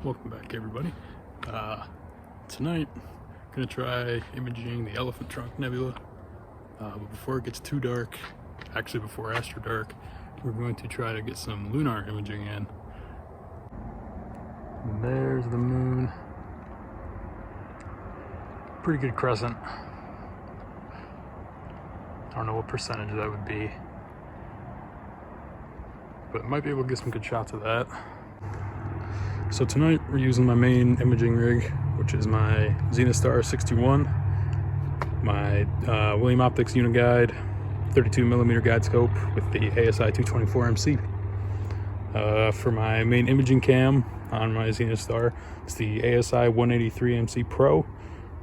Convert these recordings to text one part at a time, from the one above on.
Welcome back, everybody. Tonight, I'm gonna try imaging the Elephant Trunk Nebula. But before it gets too dark, actually before Astro Dark, we're going to try to get some lunar imaging in. And there's the moon. Pretty good crescent. I don't know what percentage that would be, but might be able to get some good shots of that. So tonight we're using my main imaging rig, which is my Zenithstar 61, my William Optics Uniguide 32mm guide scope with the ASI 224MC. For my main imaging cam on my Zenithstar, it's the ASI 183MC Pro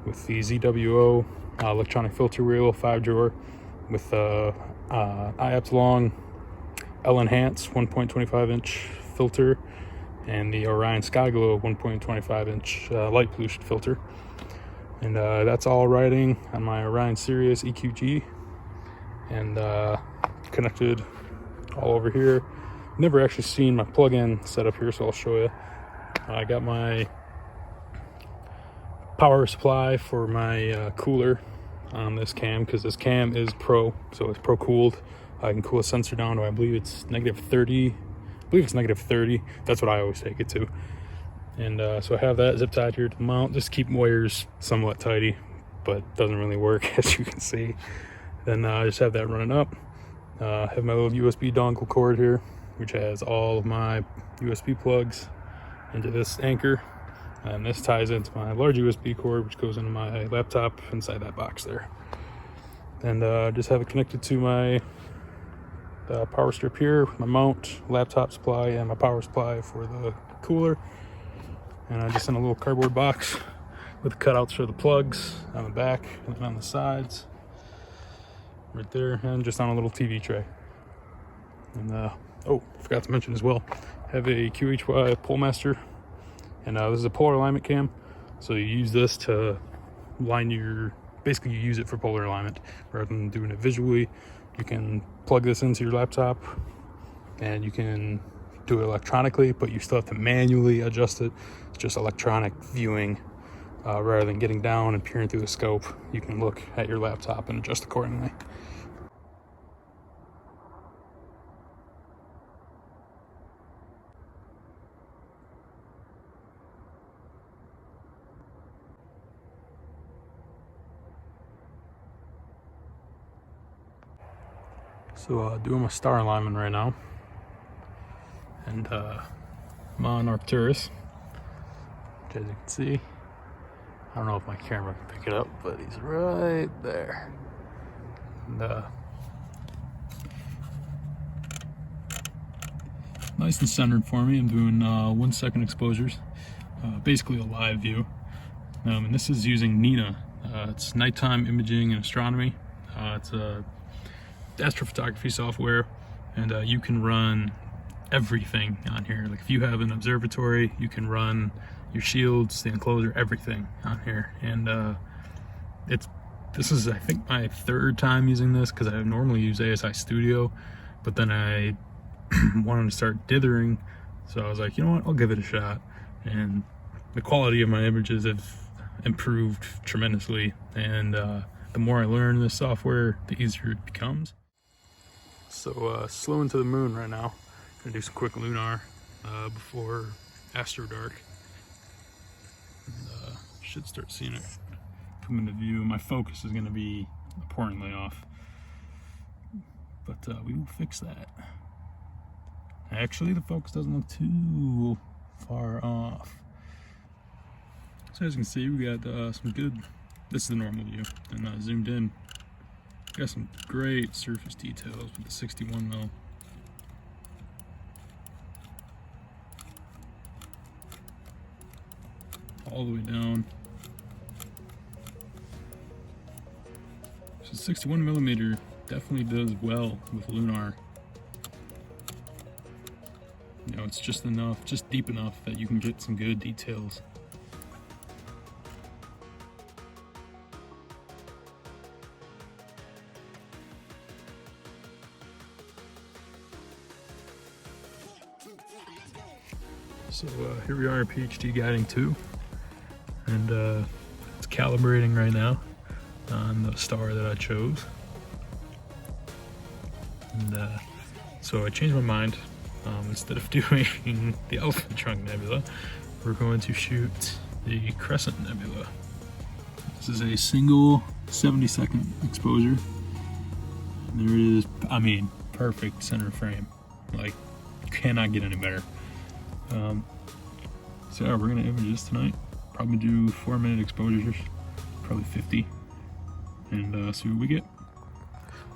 with the ZWO electronic filter wheel 5-drawer with IAPS long L-Enhance 1.25-inch filter and the Orion Skyglow 1.25-inch light pollution filter. And that's all riding on my Orion Sirius EQG and connected all over here. Never actually seen my plug-in set up here, so I'll show you. I got my power supply for my cooler on this cam, because this cam is pro, so it's pro cooled. I can cool a sensor down to, I believe it's -30. I believe it's -30. That's what I always take it to. And so I have that zip tied here to the mount, just to keep wires somewhat tidy, but doesn't really work, as you can see. Then I just have that running up. Have my little USB dongle cord here, which has all of my USB plugs into this anchor. And this ties into my large USB cord, which goes into my laptop inside that box there. And just have it connected to my power strip here, my mount, laptop supply, and my power supply for the cooler. And I just in a little cardboard box with the cutouts for the plugs on the back and on the sides, right there, and just on a little TV tray. And oh, forgot to mention as well, have a QHY PoleMaster, and this is a polar alignment cam. So you use this to line your, basically you use it for polar alignment rather than doing it visually. You can plug this into your laptop and you can do it electronically, but you still have to manually adjust it. It's just electronic viewing rather than getting down and peering through the scope. You can look at your laptop and adjust accordingly. So doing my star alignment right now, and I'm on Arcturus, which, as you can see, I don't know if my camera can pick it up, but he's right there. And nice and centered for me. I'm doing 1 second exposures, basically a live view. And this is using Nina. It's nighttime imaging and astronomy. It's a astrophotography software, and you can run everything on here. Like if you have an observatory, you can run your shields, the enclosure, everything on here. And this is, I think, my 3rd time using this, because I normally use ASI Studio, but then I wanted to start dithering, so I was like, you know what, I'll give it a shot. And the quality of my images have improved tremendously, and the more I learn this software, the easier it becomes. So slow into the moon right now. Gonna do some quick lunar before Astro Dark. And, should start seeing it come into view. My focus is gonna be abhorrently off, but we will fix that. Actually, the focus doesn't look too far off. So as you can see, we got some good, this is the normal view, and zoomed in. Got some great surface details with the 61mm. All the way down. So 61mm definitely does well with lunar. You know, it's just enough, just deep enough that you can get some good details. So here we are in PhD guiding 2, and it's calibrating right now on the star that I chose. And so I changed my mind. Instead of doing the Elephant Trunk Nebula, we're going to shoot the Crescent Nebula. This is a single 70-second exposure. And there it is, I mean, perfect center frame. Like, cannot get any better. So yeah, we're gonna image this tonight. Probably do 4-minute exposures, probably 50, and see what we get.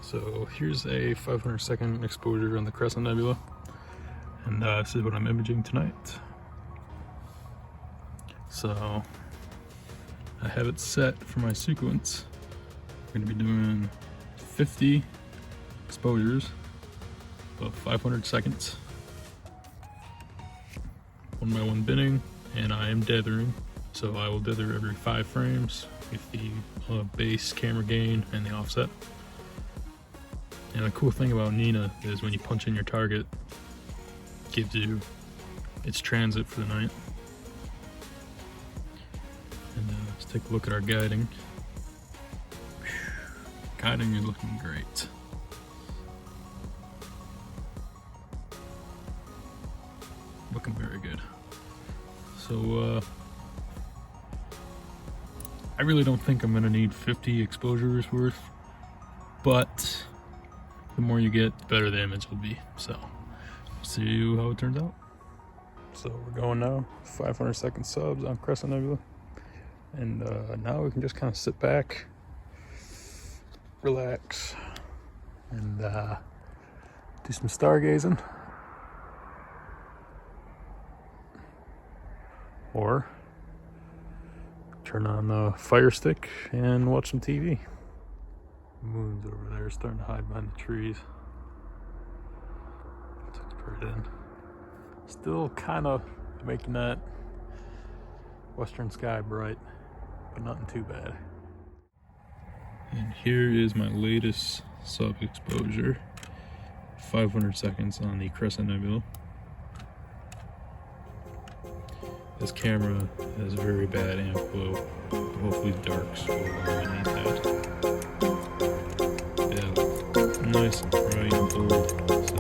So here's a 500-second exposure on the Crescent Nebula, and this is what I'm imaging tonight. So I have it set for my sequence. We're gonna be doing 50 exposures, about 500 seconds. 1x1 binning, and I am dithering, so I will dither every 5 frames with the base camera gain and the offset. And the cool thing about Nina is when you punch in your target, it gives you its transit for the night. And let's take a look at our guiding. Guiding is looking great. Looking very good. So I really don't think I'm gonna need 50 exposures worth, but the more you get, the better the image will be. So see how it turns out. So we're going now, 500-second subs on Crescent Nebula, and now we can just kind of sit back, relax, and do some stargazing. Or turn on the Fire Stick and watch some TV. The moon's over there, starting to hide behind the trees. Tucked right in. Still kind of making that western sky bright, but nothing too bad. And here is my latest sub exposure, 500 seconds on the Crescent Nebula. This camera has very bad amp glow. Hopefully darks will eliminate that. Yeah, nice and bright and bold. So